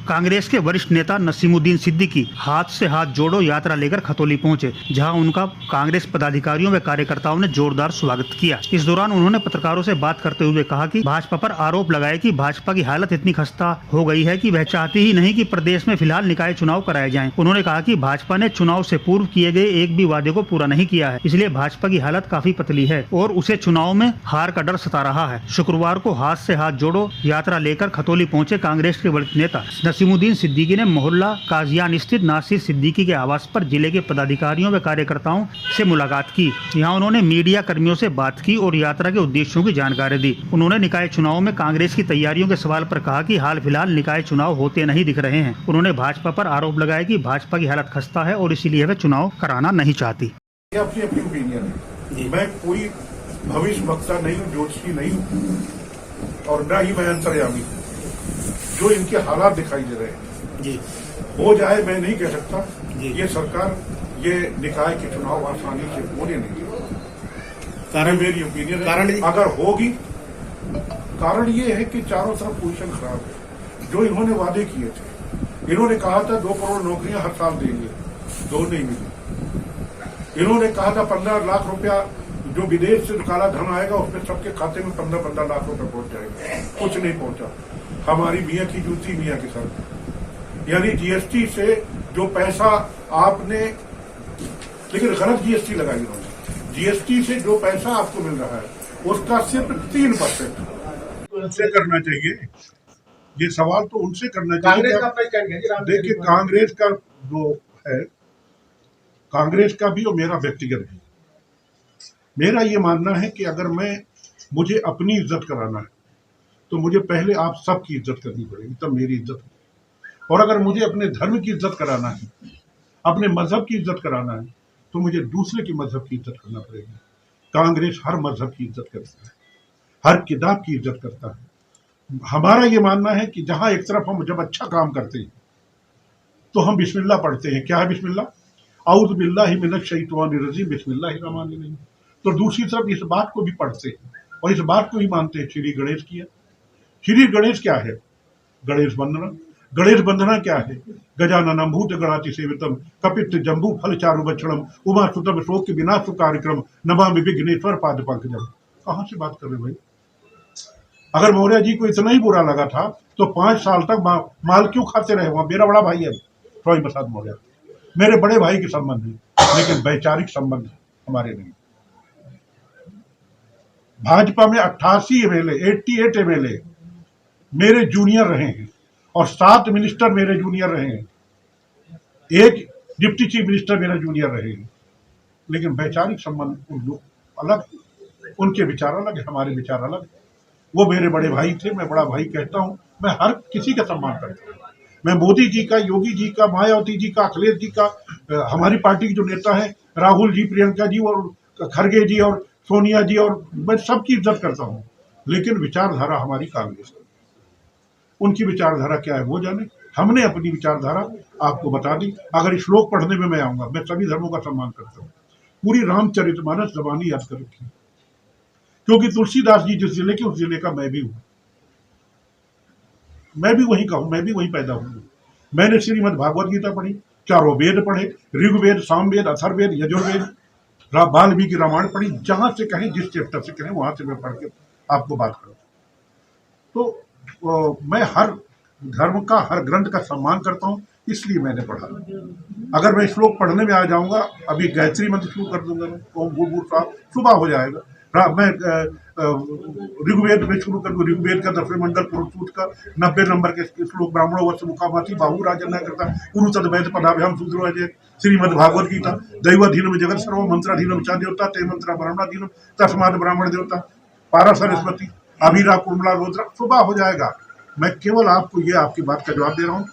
कांग्रेस के वरिष्ठ नेता नसीमुद्दीन सिद्दीकी हाथ से हाथ जोड़ो यात्रा लेकर खतौली पहुंचे, जहां उनका कांग्रेस पदाधिकारियों व कार्यकर्ताओं ने जोरदार स्वागत किया। इस दौरान उन्होंने पत्रकारों से बात करते हुए कहा कि भाजपा पर आरोप लगाए कि भाजपा की हालत इतनी खस्ता हो गई है कि वह चाहती ही नहीं कि प्रदेश में फिलहाल निकाय चुनाव कराए जाएं। उन्होंने कहा कि भाजपा ने चुनाव से पूर्व किए गए एक भी वादे को पूरा नहीं किया है, इसलिए भाजपा की हालत काफी पतली है और उसे चुनाव में हार का डर सता रहा है। शुक्रवार को हाथ से हाथ जोड़ो यात्रा लेकर खतौली पहुंचे कांग्रेस के वरिष्ठ नेता नसीमुद्दीन सिद्दीकी ने मोहल्ला काजियान स्थित नासिर सिद्दीकी के आवास पर जिले के पदाधिकारियों व कार्यकर्ताओं से मुलाकात की। यहां उन्होंने मीडिया कर्मियों से बात की और यात्रा के उद्देश्यों की जानकारी दी। उन्होंने निकाय चुनाव में कांग्रेस की तैयारियों के सवाल पर कहा कि हाल फिलहाल निकाय चुनाव होते नहीं दिख रहे हैं। उन्होंने भाजपा पर आरोप लगाया कि भाजपा की हालत खस्ता है और इसीलिए वह चुनाव कराना नहीं चाहती। अपनी अपनी ओपिनियन है। मैं कोई भविष्य वक्ता नहीं हूँ, ज्योतिषी नहीं हूँ और न ही मैं अंतर्यामी हूँ। जो इनके हालात दिखाई दे रहे हैं जी हो जाए मैं नहीं कह सकता। जी। ये सरकार ये निकाय के चुनाव आसानी से होने नहीं देगी। कारण मेरी ओपिनियन है, अगर होगी कारण ये है कि चारों तरफ पोजीशन खराब है। जो इन्होंने वादे किए थे, इन्होंने कहा था 2 करोड़ नौकरियां हर साल देंगे, 2 नहीं मिली। इन्होंने कहा था 15 लाख रुपया जो विदेश से काला धन आएगा उसमें सबके खाते में 15-15 लाख रुपए पहुंच जाएगा, कुछ नहीं पहुंचा। हमारी मियां की जूती मियां के साथ, यानी जीएसटी से जो पैसा आपने, लेकिन गलत जीएसटी लगाई उन्होंने। जीएसटी से जो पैसा आपको मिल रहा है उसका सिर्फ 3% उनसे करना चाहिए। ये सवाल तो उनसे करना चाहिए। देखिए कांग्रेस का जो है, कांग्रेस का भी और मेरा व्यक्तिगत भी, मेरा ये मानना है कि अगर मुझे अपनी इज्जत कराना है तो मुझे पहले आप सबकी इज्जत करनी पड़ेगी, तब मेरी इज्जत होगी। और अगर मुझे अपने धर्म की इज्जत कराना है, अपने मजहब की इज्जत कराना है, तो मुझे दूसरे की मजहब की इज्जत करना पड़ेगी। कांग्रेस हर मजहब की इज्जत करता है, हर किताब की इज्जत करता है। हमारा ये मानना है कि जहां एक तरफ हम जब अच्छा काम करते हैं तो हम बिस्मिल्लाह पढ़ते हैं। क्या है बिस्मिल्लाह? औज़ु बिल्लाहि मिनश शैतानिर रजीम, बिस्मिल्लाहिर रहमानिर रहीम। तो दूसरी तरफ इस बात को भी पढ़ते हैं और इस बात को ही मानते हैं। श्री गणेश की है। श्री गणेश क्या है? गणेश वंदना। गणेश वंदना क्या है? गजाननम भूत गणाति सेवितम कपित जम्बू फल चारु बक्षणम उमा सुतम शोक विनाश कार्यक्रम नमामि विघ्नेश्वर पाद पंकजम। कहां से बात कर रहे भाई? अगर मौर्य जी को इतना ही बुरा लगा था तो 5 साल तक माल क्यों खाते रहे? वहां मेरा बड़ा भाई है स्वामी प्रसाद मौर्य, मेरे बड़े भाई के संबंध है, लेकिन वैचारिक संबंध हमारे नहीं। भाजपा में 88 एमएलए, 88 एमएलए मेरे जूनियर रहे हैं और 7 मिनिस्टर मेरे जूनियर रहे हैं, 1 डिप्टी चीफ मिनिस्टर मेरा जूनियर रहे हैं। लेकिन वैचारिक संबंध उन लोग अलग, उनके विचार अलग है, हमारे विचार अलग। वो मेरे बड़े भाई थे, मैं बड़ा भाई कहता हूं। मैं हर किसी का सम्मान करता हूं। मैं मोदी जी का, योगी जी का, मायावती जी का, अखिलेश जी का, हमारी पार्टी के जो नेता है राहुल जी, प्रियंका जी और खड़गे जी और सोनिया जी, और मैं सबकी इज्जत करता हूं। लेकिन विचारधारा हमारी कांग्रेस है। उनकी विचारधारा क्या है वो जाने। हमने अपनी विचारधारा आपको बता दी। अगर श्लोक पढ़ने में मैं आऊंगा, मैं सभी धर्मों का सम्मान करता हूँ। पूरी रामचरितमानस ज़बानी याद कर रखी, क्योंकि तुलसीदास जी जिस जिले के उस जिले का मैं भी हूं। मैं भी वहीं का हूं, मैं भी वहीं पैदा हूं। मैंने श्रीमद् भागवत गीता पढ़ी, चारों वेद पढ़े, ऋग्वेद, सामवेद, अथर्ववेद, यजुर्वेद, वाल्मीकि रामायण पढ़ी। जहां से कहें, जिस चैप्टर से कहें, वहां से मैं पढ़ के आपको बात करूं। तो मैं हर धर्म का, हर ग्रंथ का सम्मान करता हूं, इसलिए मैंने पढ़ा। अगर मैं श्लोक पढ़ने में आ जाऊंगा, अभी गायत्री मंत्र शुरू कर दूंगा मैं, ओम भूर्भुवः सुबह हो जाएगा। मैं ऋग्वेद में शुरू कर दूं, ऋग्वेद का 10वें मंडल पुरुषसूक्त का 90 नंबर के श्लोक, ब्राह्मणो वत्स मुखामासी बाहु राजन न करता कुरु तद्वैत पदाभ्याम शूद्रो अजय। श्रीमद् भागवत गीता, दैवाधीनम जगत सर्व मंत्राधीनम च देवता ते मंत्रा ब्राह्मणाधीनम तस्मात् ब्राह्मण देवता। पारा सरस्वती, अभिरा कुर्मला रुद्रा, सुबह हो जाएगा। मैं केवल आपको ये आपकी बात का जवाब दे रहा हूँ।